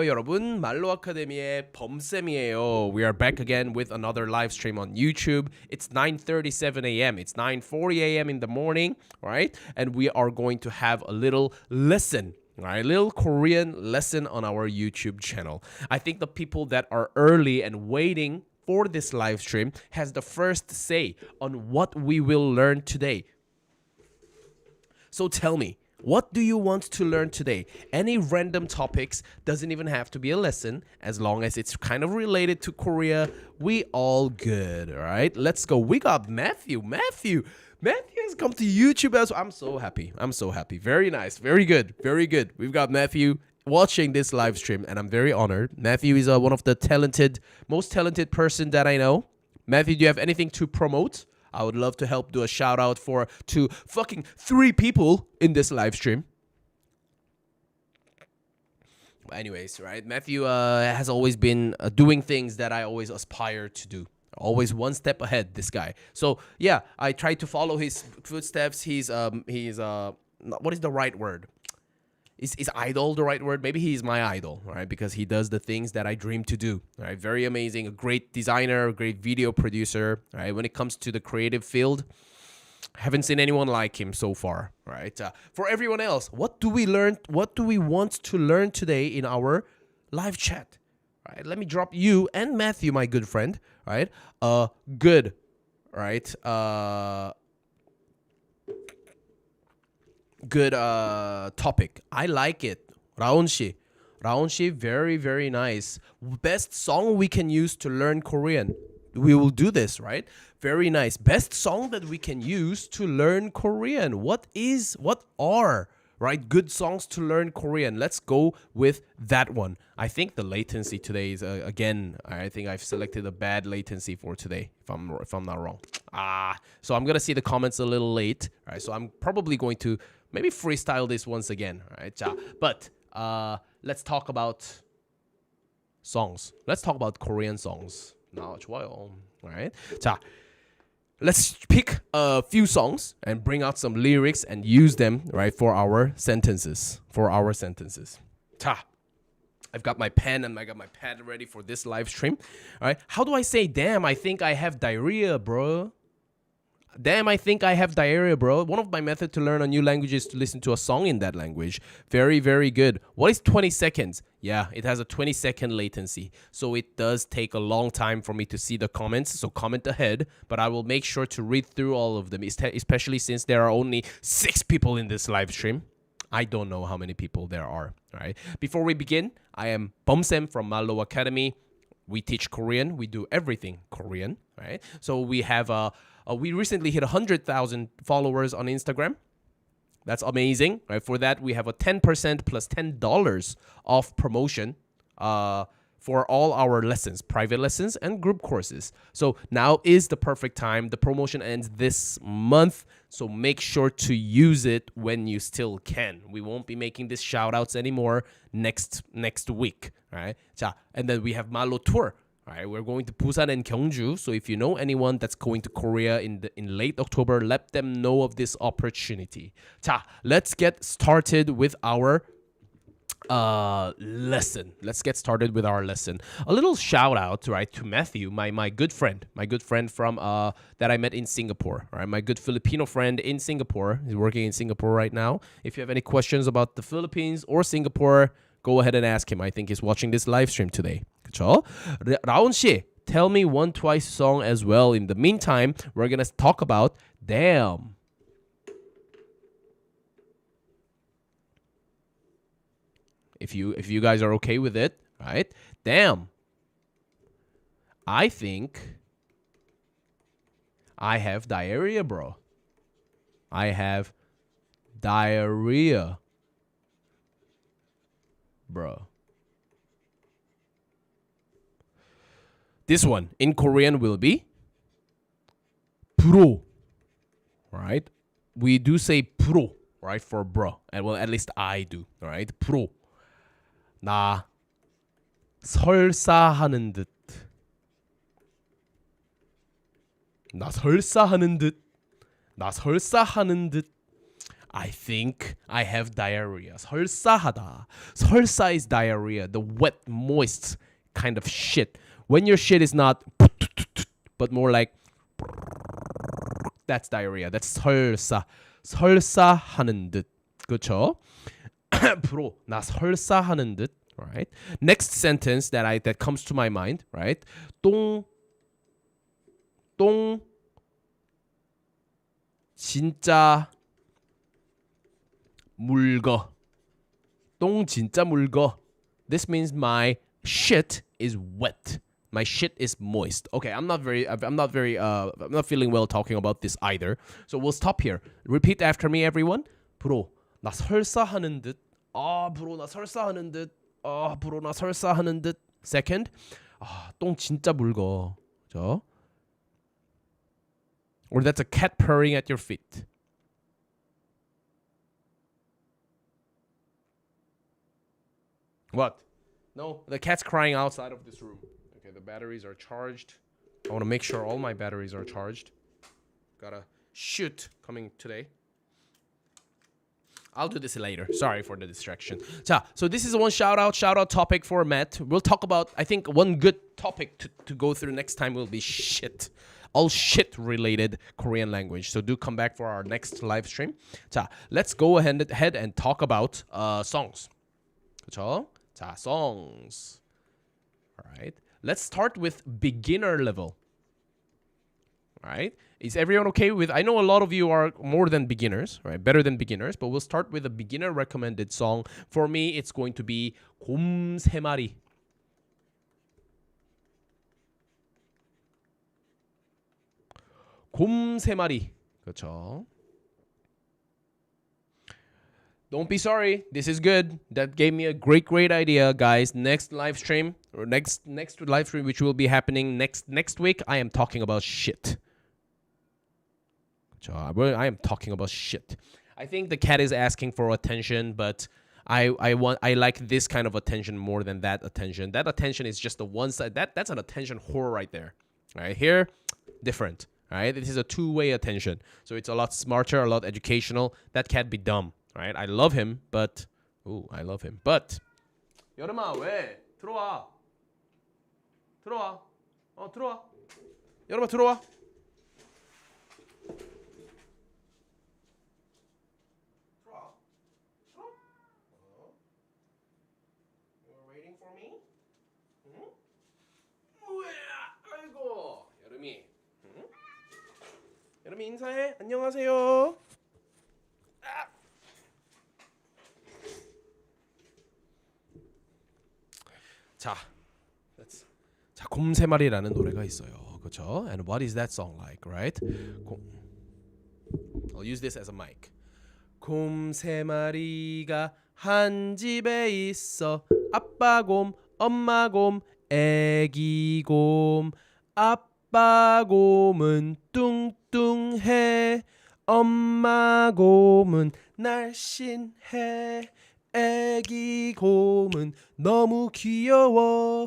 여러분, 말로 아카데미의 범쌤이에요. We are back again with another live stream on YouTube. It's 9:37 a.m. It's 9:40 a.m. in the morning, right? And we are going to have a little lesson, right? A little Korean lesson on our YouTube channel. I think the people that are early and waiting for this live stream has the first say on what we will learn today. So tell me, what do you want to learn today? Any random topics, doesn't even have to be a lesson, as long as it's kind of related to Korea. We all good, all right? Let's go. We got Matthew. Matthew has come to YouTube as well. I'm so happy. Very nice. Very good. We've got Matthew watching this live stream, and I'm very honored. Matthew is one of the most talented person that I know. Matthew, do you have anything to promote? I would love to help do a shout out to fucking 3 people in this live stream. But anyways, right? Matthew has always been doing things that I always aspire to do. Always one step ahead, this guy. So yeah, I try to follow his footsteps. He's what is the right word? Is idol the right word? Maybe he's my idol, right? Because he does the things that I dream to do, right? Very amazing, a great designer, a great video producer, right? When it comes to the creative field, haven't seen anyone like him so far, right? For everyone else, what do we learn? What do we want to learn today in our live chat, right? Let me drop you and Matthew, my good friend, right? Good, right? Good topic. I like it. Raon shi, very, very nice. Best song we can use to learn Korean. We will do this, right? Very nice. Best song that we can use to learn Korean. What are, right? Good songs to learn Korean. Let's go with that one. I think the latency today is again. I think I've selected a bad latency for today. If I'm not wrong. So I'm gonna see the comments a little late. All right. So I'm probably going to maybe freestyle this once again. All right. But let's talk about songs. Let's talk about Korean songs. Now, all right. 자, let's pick a few songs and bring out some lyrics and use them, right, for our sentences. 자, I've got my pen and I got my pad ready for this live stream. All right. How do I say, damn, I think I have diarrhea, bro? Damn, I think I have diarrhea, bro. One of my methods to learn a new language is to listen to a song in that language. Very, very good. What is 20 seconds? Yeah, it has a 20-second latency. So it does take a long time for me to see the comments. So comment ahead. But I will make sure to read through all of them, especially since there are only 6 people in this live stream. I don't know how many people there are. All right. Before we begin, I am Bomsem from Mallo Academy. We teach Korean. We do everything Korean. Right. So we have we recently hit 100,000 followers on Instagram. That's amazing, right? For that, we have a 10% plus $10 off promotion for all our lessons, private lessons and group courses. So now is the perfect time. The promotion ends this month, so make sure to use it when you still can. We won't be making these shout outs anymore next week, right? 자, and then we have Mallo Tour. All right, we're going to Busan and Gyeongju. So if you know anyone that's going to Korea in late October, let them know of this opportunity. 자, let's get started with our lesson. A little shout out, right, to Matthew, my good friend from that I met in Singapore. Right, my good Filipino friend in Singapore. He's working in Singapore right now. If you have any questions about the Philippines or Singapore, go ahead and ask him. I think he's watching this live stream today. 그쵸? 라온 씨, tell me one twice song as well. In the meantime, we're gonna talk about damn. If you guys are okay with it, right? Damn. I think I have diarrhea, bro. I have diarrhea, bro. This one in Korean will be bro, right? We do say bro, right, for bro, and well, at least I do, right? bro. 나 설사하는 듯. 나 설사하는 듯. I think I have diarrhea. 설사하다. 설사 is diarrhea, the wet, moist kind of shit. When your shit is not but more like that's diarrhea. That's 설사. 설사하는 듯. 그렇죠? 브로 나 설사하는 듯. Right? Next sentence that comes to my mind, right? 똥 진짜 물거. 똥 진짜 물거. This means my shit is wet. My shit is moist. Okay, I'm not feeling well talking about this either. So we'll stop here. Repeat after me, everyone. 브로, 나 설사하는 듯. 브로, 나 설사하는 듯. 브로, 나 설사하는 듯. Second, 똥 진짜 물거. 그죠? Or that's a cat purring at your feet. What? No, the cat's crying outside of this room. Okay, the batteries are charged. I want to make sure all my batteries are charged. Got a shoot coming today. I'll do this later. Sorry for the distraction. 자, so this is one shout out topic for Matt. We'll talk about, I think one good topic to go through next time will be shit. All shit related Korean language. So do come back for our next live stream. 자, let's go ahead and talk about songs. 그렇죠? 자, songs. All right. Let's start with beginner level. All right. Is everyone okay with? I know a lot of you are more than beginners, right? Better than beginners, but we'll start with a beginner recommended song. For me, it's going to be 곰 세 마리. 곰 세 마리. 그렇죠. Don't be sorry. This is good. That gave me a great idea, guys. Next live stream or next live stream, which will be happening next week, I am talking about shit. I am talking about shit. I think the cat is asking for attention, but I like this kind of attention more than that attention. That attention is just the one side. That's an attention whore right there. Right here, different. Right? This is a two-way attention. So it's a lot smarter, a lot educational. That cat be dumb. Right? I love him, but I love him. But 여름아 왜 들어와? 들어와. 들어와. 여름아 들어와. You're waiting for me? 아이고 여름이. 여름이 인사해. 안녕하세요. 자, 곰 세 마리라는 노래가 있어요. 그렇죠? And what is that song like, right? I'll use this as a mic. 곰 세 마리가 한 집에 있어. 아빠 곰, 엄마 곰, 애기 곰. 아빠 곰은 뚱뚱해. 엄마 곰은 날씬해. 애기 곰은 너무 귀여워.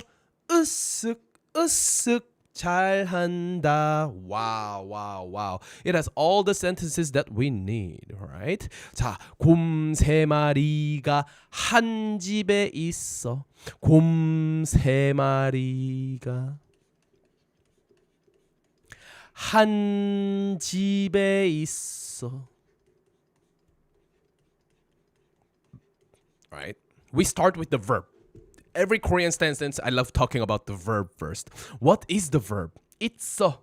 으쓱 으쓱 잘한다. Wow. It has all the sentences that we need, right? 자, 곰 세 마리가 한 집에 있어. 곰 세 마리가 한 집에 있어. Right? We start with the verb. Every Korean sentence, I love talking about the verb first. What is the verb? 있어.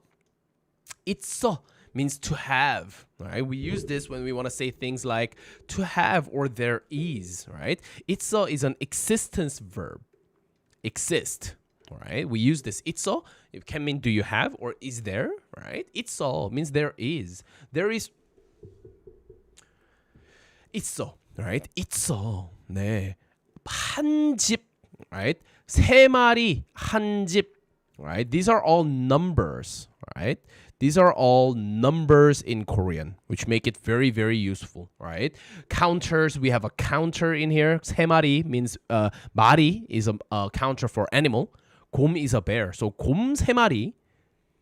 있어 means to have. Right? We use this when we want to say things like to have or there is. Right? 있어 is an existence verb. Exist. Right? We use this. 있어. It can mean do you have or is there. Right? 있어 means there is. There is. 있어. Right? 있어. 네. 한 집. Right? 세 마리 한 집. Right? These are all numbers. Right? These are all numbers in Korean, which make it very useful. Right? Counters. We have a counter in here. 세 마리 means 마리 is a counter for animal. 곰 is a bear. So 곰 세 마리.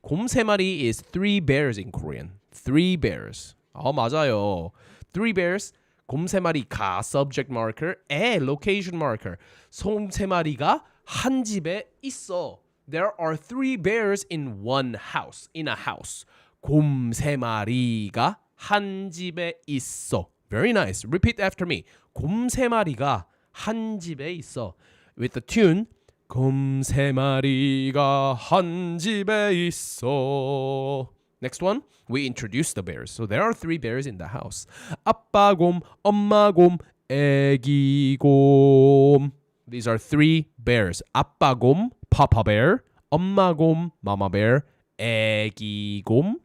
곰 세 마리 is 3 bears in Korean. 3 bears. 맞아요. 3 bears. 곰 3마리가 subject marker, 에 location marker. 솜 3마리가 한 집에 있어. There are 3 bears in one house. In a house. 곰 3마리가 한 집에 있어. Very nice. Repeat after me. 곰 3마리가 한 집에 있어. With the tune. 곰 3마리가 한 집에 있어. Next one. We introduce the bears. So there are 3 bears in the house. 아빠 곰, 엄마 곰, 애기 곰. These are 3 bears. 아빠 곰, Papa bear. 엄마 곰, Mama bear. 애기 곰,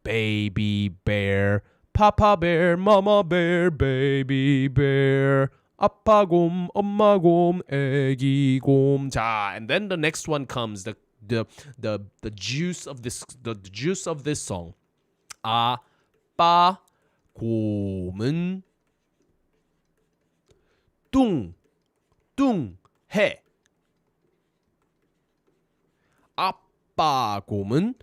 baby bear. Papa bear, Mama bear, baby bear. 아빠 곰, 엄마 곰, 애기 곰. 자, and then the next one comes the juice of this song. 아빠 곰은 뚱뚱해. 아빠 곰은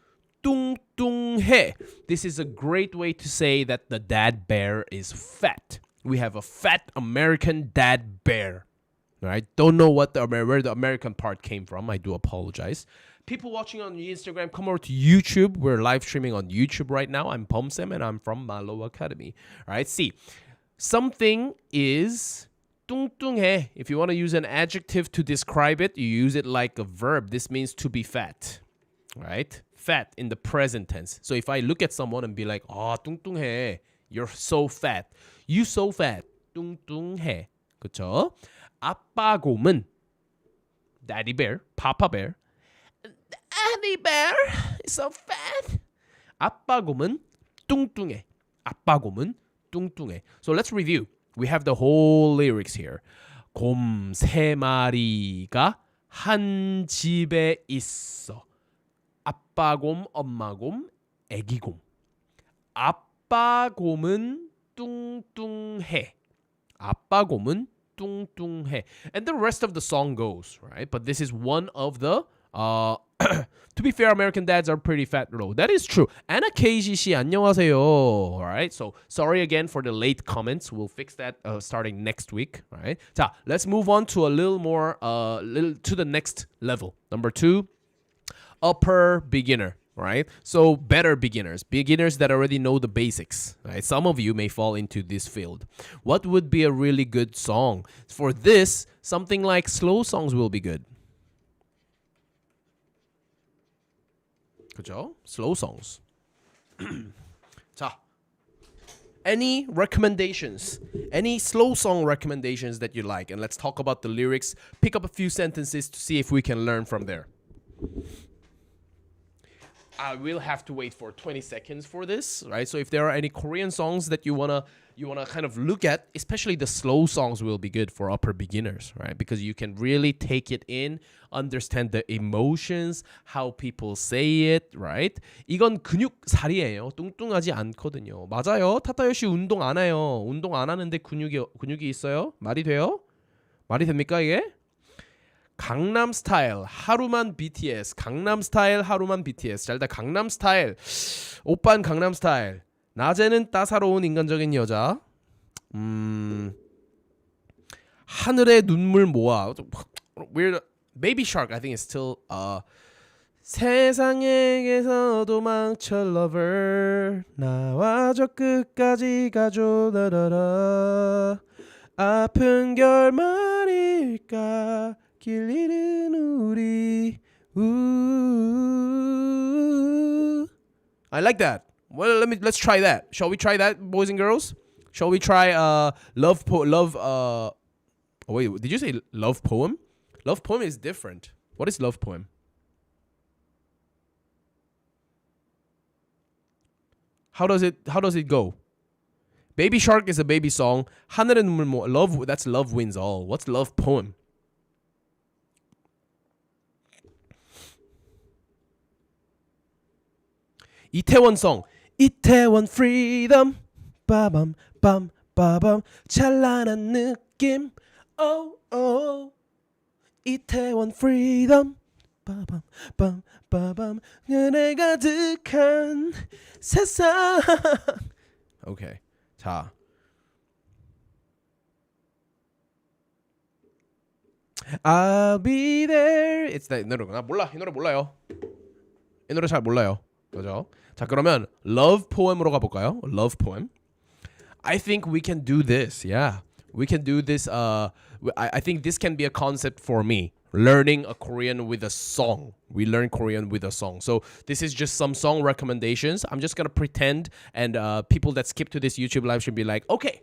뚱뚱해. This is a great way to say that the dad bear is fat. We have a fat American dad bear. Right? Don't know where the American part came from. I do apologize. People watching on Instagram, come over to YouTube. We're live streaming on YouTube right now. I'm Pomsem and I'm from Mallo Academy. All right, see. Something is 뚱뚱해. If you want to use an adjective to describe it, you use it like a verb. This means to be fat. Right? Fat in the present tense. So if I look at someone and be like, 뚱뚱해. You're so fat. You so fat. 뚱뚱해. 그쵸? 아빠 곰은 daddy bear, papa bear. Daddy bear is so fat. 아빠 곰은 뚱뚱해. 아빠 곰은 뚱뚱해. So let's review. We have the whole lyrics here. 곰 3마리가 한 집에 있어. 아빠 곰, 엄마 곰, 애기 곰. 아빠 곰은 뚱뚱해. 아빠 곰은 뚱뚱해. And the rest of the song goes, right? But this is one of the to be fair, American dads are pretty fat though. That is true. Anna KGC 안녕하세요. All right. So sorry again for the late comments. We'll fix that starting next week. All right. 자, let's move on to a little more to the next level. Number 2, upper beginner. Right? So better beginners that already know the basics. Right? Some of you may fall into this field. What would be a really good song? For this, something like slow songs will be good. 그죠? Slow songs. 자, any recommendations? Any slow song recommendations that you like? And let's talk about the lyrics. Pick up a few sentences to see if we can learn from there. I will have to wait for 20 seconds for this, right? So if there are any Korean songs that you wanna kind of look at, especially the slow songs will be good for upper beginners, right? Because you can really take it in, understand the emotions, how people say it, right? 이건 근육살이에요. 뚱뚱하지 않거든요. 맞아요. 타타요 씨 운동 안 해요. 운동 안 하는데 근육이 있어요? 말이 돼요? 말이 됩니까 이게? 강남 스타일 하루만 BTS. 강남 스타일 하루만 BTS. 자, 일단 강남 스타일. 오빤 강남 스타일. 낮에는 따사로운 인간적인 여자. 하늘에 눈물 모아. Weird. Baby Shark I think is still 세상에게서 도망쳐 lover 나와 저 끝까지 가줘 라라라 아픈 결말일까 길 잃은 우리 I like that. Well, let's try that. Shall we try that, boys and girls? Shall we try wait, did you say love poem? Love poem is different. What is love poem? How does it go? Baby Shark is a baby song. 하늘의 눈물 모 love that's love wins all. What's love poem? 이태원 song. 이태원 freedom. 빠밤 빰 빠밤 찬란한 느낌. Oh oh. 이태원 freedom. 빠밤 빰 빠밤 은혜 가득한 세상. Okay. 자. I'll be there. It's that 노래구나. 몰라. 이 노래 몰라요. 이 노래 잘 몰라요. 그죠? 자, 그러면 love poem으로 가볼까요? love poem. I think we can do this. Yeah. We can do this. I think this can be a concept for me. Learning a Korean with a song. We learn Korean with a song. So this is just some song recommendations. I'm just gonna pretend, and people that skip to this YouTube live should be like, okay,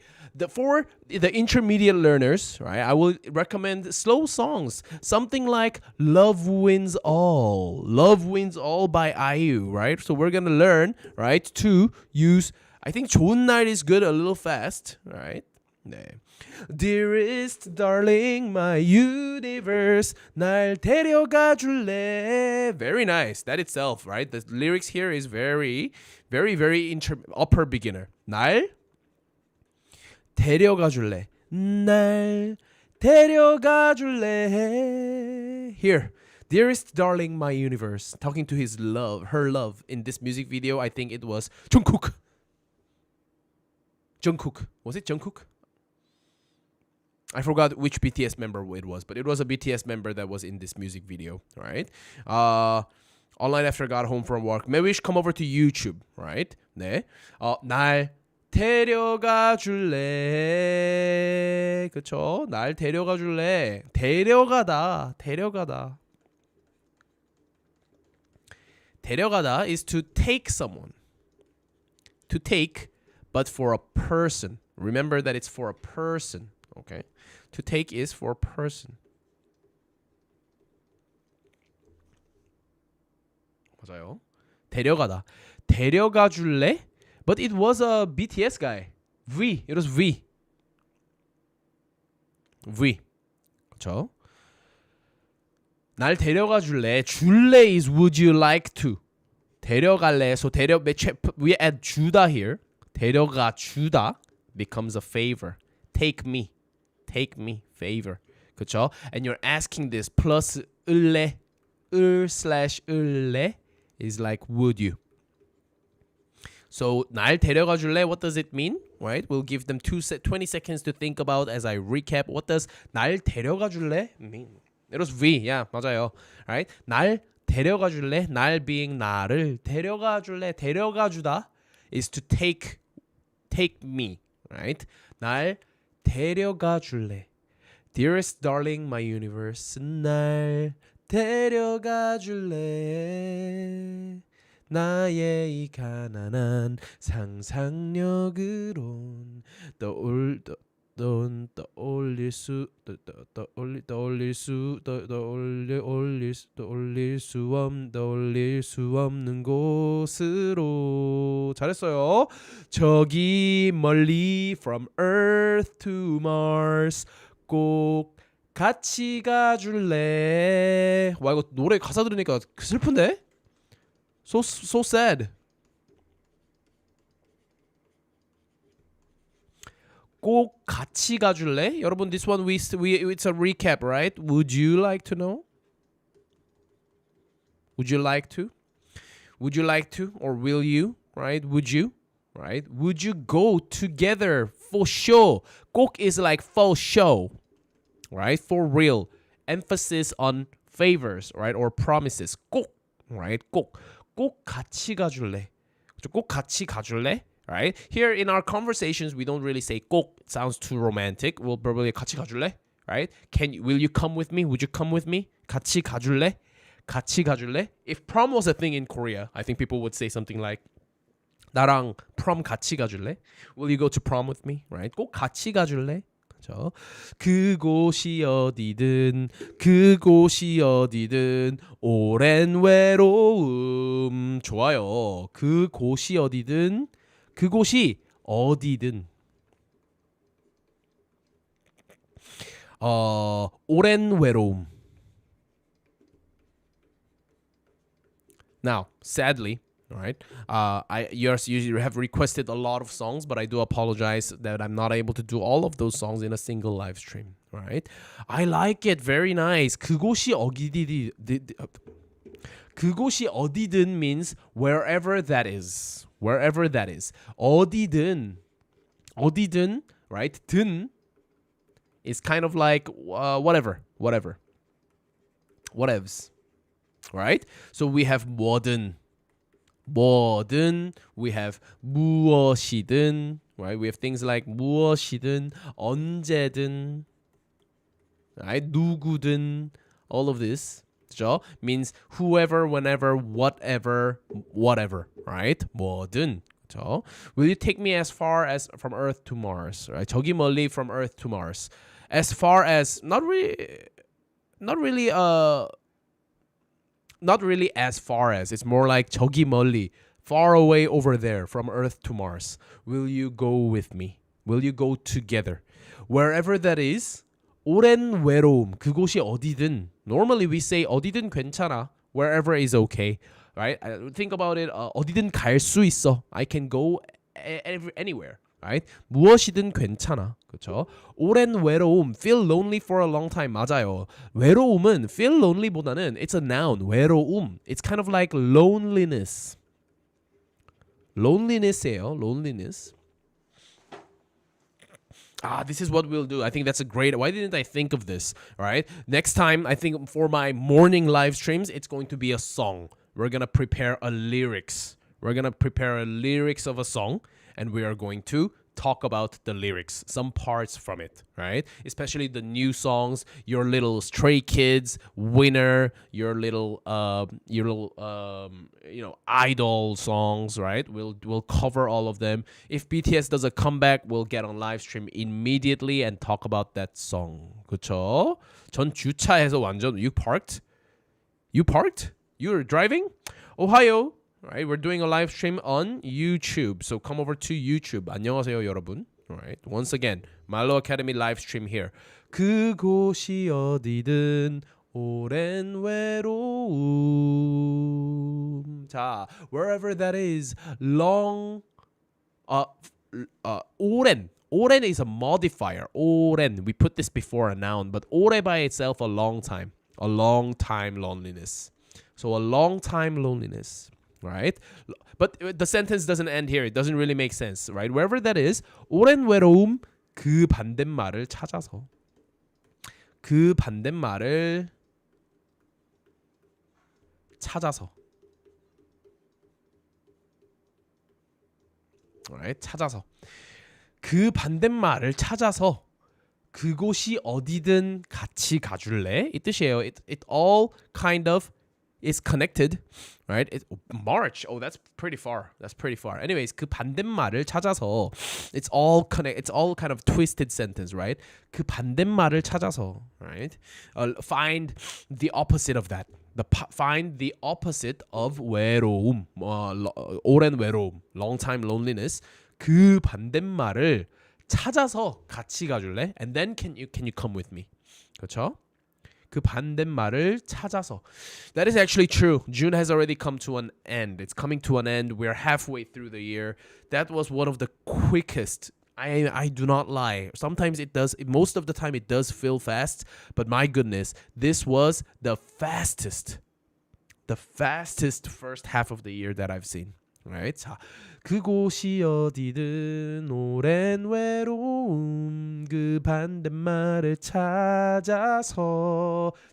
for the intermediate learners, right? I will recommend slow songs, something like "Love Wins All." "Love Wins All" by IU, right? So we're gonna learn, right, to use. I think "좋은 날" is good, a little fast, right? 네. Dearest darling, my universe, 날 데려가 줄래. Very nice. That itself, right? The lyrics here is very, very, very upper beginner. 날 데려가 줄래. 날 데려가 줄래. Here. Dearest darling, my universe. Talking to his love, her love. In this music video, I think it was Jungkook. Jungkook. Was it Jungkook? I forgot which BTS member it was, but it was a BTS member that was in this music video, right? All night after I got home from work. Maybe we should come over to YouTube, right? 네. 날 데려가 줄래. 그쵸? 날 데려가 줄래. 데려가다. 데려가다. 데려가다 is to take someone. To take, but for a person. Remember that it's for a person. Okay. To take is for a person. 맞아요. 데려가다. 데려가 줄래? But it was a BTS guy. V. It was V. V. 그렇죠? 날 데려가 줄래? 줄래 is would you like to. 데려갈래. So we add 주다 here. 데려가 주다 becomes a favor. Take me. Take me, favor. 그쵸? And you're asking this plus 을래, 을/을래 is like would you. So 날 데려가 줄래? What does it mean? Right? We'll give them 20 seconds to think about as I recap. What does 날 데려가 줄래 mean? It was V. Yeah, 맞아요. Right? 날 데려가 줄래? 날 being 나를 데려가 줄래? 데려가 주다 is to take me. Right? 날 데려가 줄래. Dearest darling, my universe, 날 데려가 줄래. 나의 이 가난한 상상력으론 떠올릴 수 없는 곳으로. 잘했어요. 저기 멀리 from Earth to Mars 꼭 같이 가줄래. 와, 이거 노래 가사 들으니까 슬픈데? So sad. 꼭 같이 가줄래? 여러분, this one it's a recap, right? Would you like to know? Would you like to? Would you like to? Or will you? Right? Would you? Right? Would you go together for sure? 꼭 is like for sure. Right? For real. Emphasis on favors, right? Or promises. 꼭. Right? 꼭 같이 가줄래? 꼭 같이 가줄래? Right? Here in our conversations, we don't really say 꼭. It sounds too romantic. We'll probably 같이 가줄래? Right? Will you come with me? Would you come with me? 같이 가줄래? 같이 가줄래? If prom was a thing in Korea, I think people would say something like 나랑 prom 같이 가줄래? Will you go to prom with me? Right? 꼭 같이 가줄래? 그렇죠? 그곳이 어디든 오랜 외로움. 좋아요. 그곳이 어디든 오랜 외로움. Now, sadly, right? You have requested a lot of songs, but I do apologize that I'm not able to do all of those songs in a single live stream. Right? I like it. Very nice. 그곳이 어디든 means wherever that is. Wherever that is. 어디든, right? 든 is kind of like whatevs, right? So we have 뭐든, we have 무엇이든, right? We have things like 무엇이든, 언제든, right? 누구든, all of this, 그죠? Means whoever, whenever, whatever, right? 뭐든, 그죠? Will you take me as far as from Earth to Mars, right? 저기 멀리 from Earth to Mars. As far as not really as far as. It's more like 저기 멀리, far away over there from Earth to Mars. Will you go with me? Will you go together? Wherever that is. 오랜 외로움, 그곳이 어디든. Normally we say 어디든 괜찮아. Wherever is okay, right? Think about it. 어디든 갈 수 있어. I can go anywhere, right? 무엇이든 괜찮아. 그렇죠? 오랜 외로움, feel lonely for a long time. 맞아요. 외로움은 feel lonely보다는 it's a noun. 외로움. It's kind of like loneliness. loneliness예요. loneliness. This is what we'll do. I think that's a great. Why didn't I think of this? All right. Next time, I think for my morning live streams, it's going to be a song. We're gonna prepare a lyrics. We're gonna prepare a lyrics of a song, and we are going to talk about the lyrics, some parts from it, right? Especially the new songs, your little Stray Kids, Winner, your little idol songs, right? We'll cover all of them. If BTS does a comeback, we'll get on live stream immediately and talk about that song. 그렇죠? 전 주차해서 완전 you parked? You parked? You're driving? Ohio. Right, we're doing a live stream on YouTube, so come over to YouTube. 안녕하세요, 여러분. Right, once again, Mallo Academy live stream here. 그곳이 어디든 오랜 외로움. 자, wherever that is, long, 오랜. 오랜 is a modifier. 오랜. We put this before a noun, but 오래 by itself a long time loneliness. So a long time loneliness. Right? But the sentence doesn't end here. It doesn't really make sense, right? Wherever that is, 오랜 외로움 그 반대말을 찾아서. 그 반대말을 찾아서. Alright, 찾아서. 그 반대말을 찾아서 그곳이 어디든 같이 가줄래? 이 뜻이에요. It all kind of is connected, right? March. Oh, that's pretty far. Anyways, 그 반대말을 찾아서 it's all kind of twisted sentence, right? 그 반대말을 찾아서, right? Find the opposite of that. Find the opposite of 외로움. 오랜 외로움, long time loneliness. 그 반대말을 찾아서 같이 가줄래? And then can you come with me? 그렇죠? 그 반대말을 찾아서. That is actually true. June has already come to an end. It's coming to an end. We're halfway through the year. That was one of the quickest. I do not lie. Sometimes it does. Most of the time it does feel fast. But my goodness, this was the fastest first half of the year that I've seen. Right? 자, 그곳이 어디든 오랜 외로움 그 반대말을 찾아서.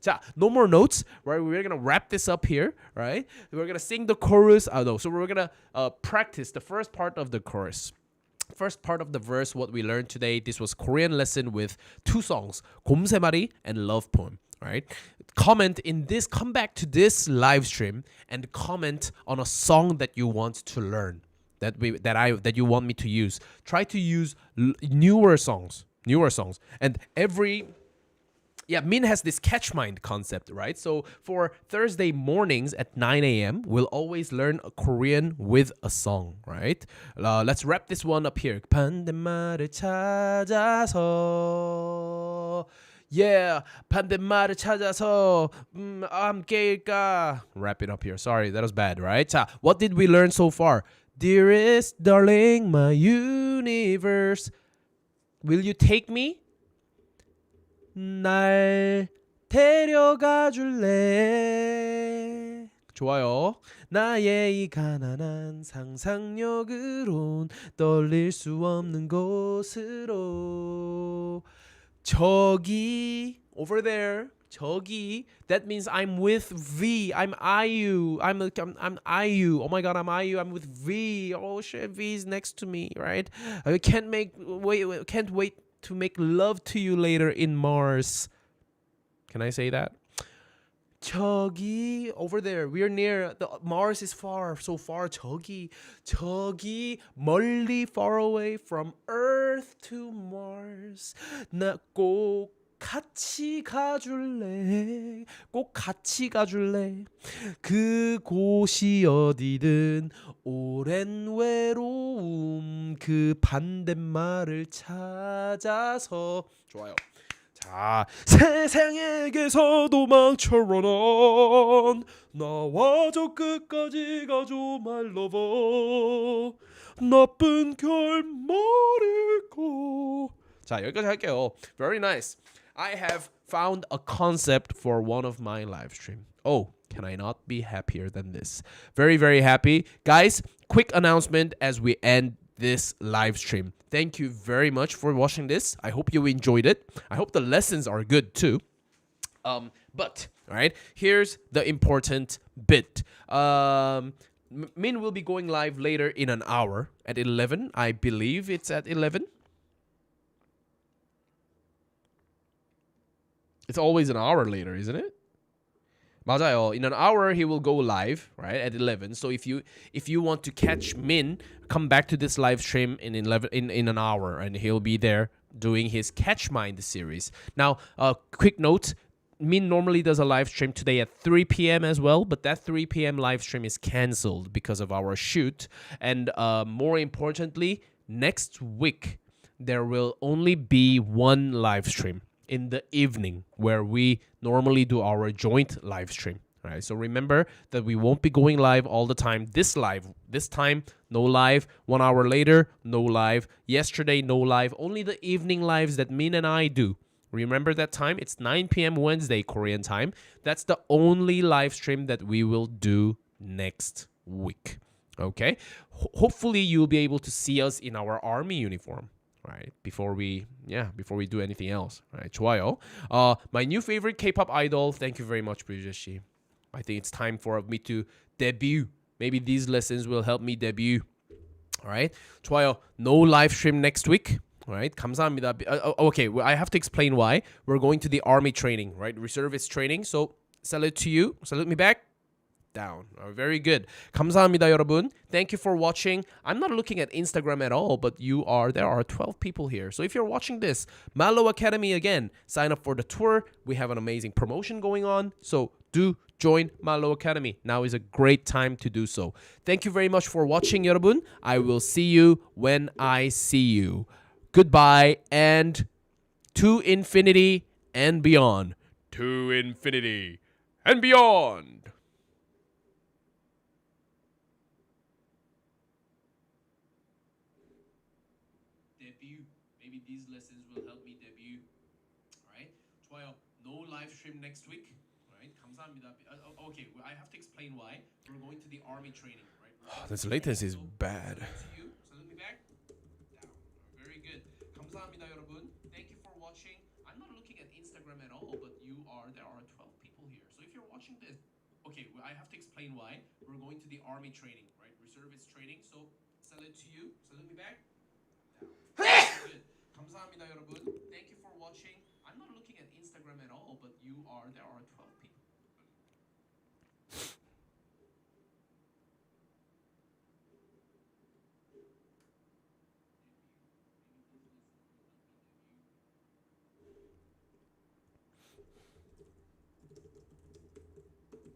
자, no more notes, right? We're gonna wrap this up here, right? We're gonna sing the chorus. So we're gonna practice the first part of the chorus. First part of the verse, what we learned today. This was Korean lesson with two songs, 곰새마리 and Love Poem. Right? Come back to this live stream and comment on a song that you want to learn, that you want me to use. Try to use newer songs. And Min has this catch mind concept, right? So for Thursday mornings at 9 a.m., we'll always learn Korean with a song, right? Let's wrap this one up here. 반대말을 찾아서. Yeah, 반대말을 찾아서 함께일까. Wrap it up here. Sorry, that was bad, right? 자, what did we learn so far? Dearest darling, my universe. Will you take me? 날 데려가 줄래? 좋아요. 나의 이 가난한 상상력으론 떨릴 수 없는 곳으로 저기 over there. 저기. That means I'm with V. I'm IU. I'm IU. Oh my god, I'm IU. I'm with V. Oh shit, V is next to me, right? I can't wait to make love to you later in Mars. Can I say that? 저기 over there. We're near. The Mars is far, so far. 저기 멀리 far away from Earth to Mars. 나 꼭 같이 가줄래. 꼭 같이 가줄래. 그곳이 어디든 오랜 외로움 그 반대말을 찾아서 좋아요. 자, 세상에게서 도망쳐라 넌 나와 저 끝까지 가줘 my lover 나쁜 결말일까 자 여기까지 할게요. Very nice. I have found a concept for one of my live stream. Oh, can I not be happier than this? Very, very happy. Guys, quick announcement as we end this live stream. Thank you very much for watching this. I hope you enjoyed it. I hope the lessons are good too. But all right, here's the important bit. Min will be going live later in an hour at 11. I believe it's at 11. It's always an hour later, isn't it? 맞아요. In an hour he will go live, right, at 11. So if you want to catch Min, come back to this live stream in an hour and he'll be there doing his Catch Mind series. Now, quick note, Min normally does a live stream today at 3 p.m. as well, but that 3 p.m. live stream is canceled because of our shoot. And more importantly, next week there will only be one live stream in the evening where we normally do our joint live stream. All right, so remember that we won't be going live all the time. This time, no live. 1 hour later, no live. Yesterday, no live. Only the evening lives that Min and I do. Remember that time? It's 9 p.m. Wednesday Korean time. That's the only live stream that we will do next week. Okay? Hopefully, you'll be able to see us in our army uniform. Right, before we do anything else. Right, 좋아요. My new favorite K-pop idol. Thank you very much, Bridget. I think it's time for me to debut. Maybe these lessons will help me debut. All right, 좋아요. No live stream next week. All right, 감사합니다. Okay, well, I have to explain why. We're going to the army training, right? Reservist training. So salute to you. Salute me back. Down. Very good. 감사합니다, 여러분. Thank you for watching. I'm not looking at Instagram at all, but there are 12 people here. So if you're watching this, Mallo Academy again, sign up for the tour. We have an amazing promotion going on. So do join Mallo Academy. Now is a great time to do so. Thank you very much for watching, 여러분. I will see you when I see you. Goodbye and to infinity and beyond. To infinity and beyond. Debut. Maybe these lessons will help me debut. Alright? 좋아요. No live stream next week. Alright? 감사합니다. Okay, well, I have to explain why. We're going to the army training, right? This latency is bad. Salute me back. Down. Very good. 감사합니다, 여러분. Thank you for watching. I'm not looking at Instagram at all, but there are 12 people here. So if you're watching this, okay, well, I have to explain why. We're going to the army training, right? Reservist training. So salute to you. Salute me back. Good. 감사합니다, 여러분. Thank you for watching. I'm not looking at Instagram at all, but there are 12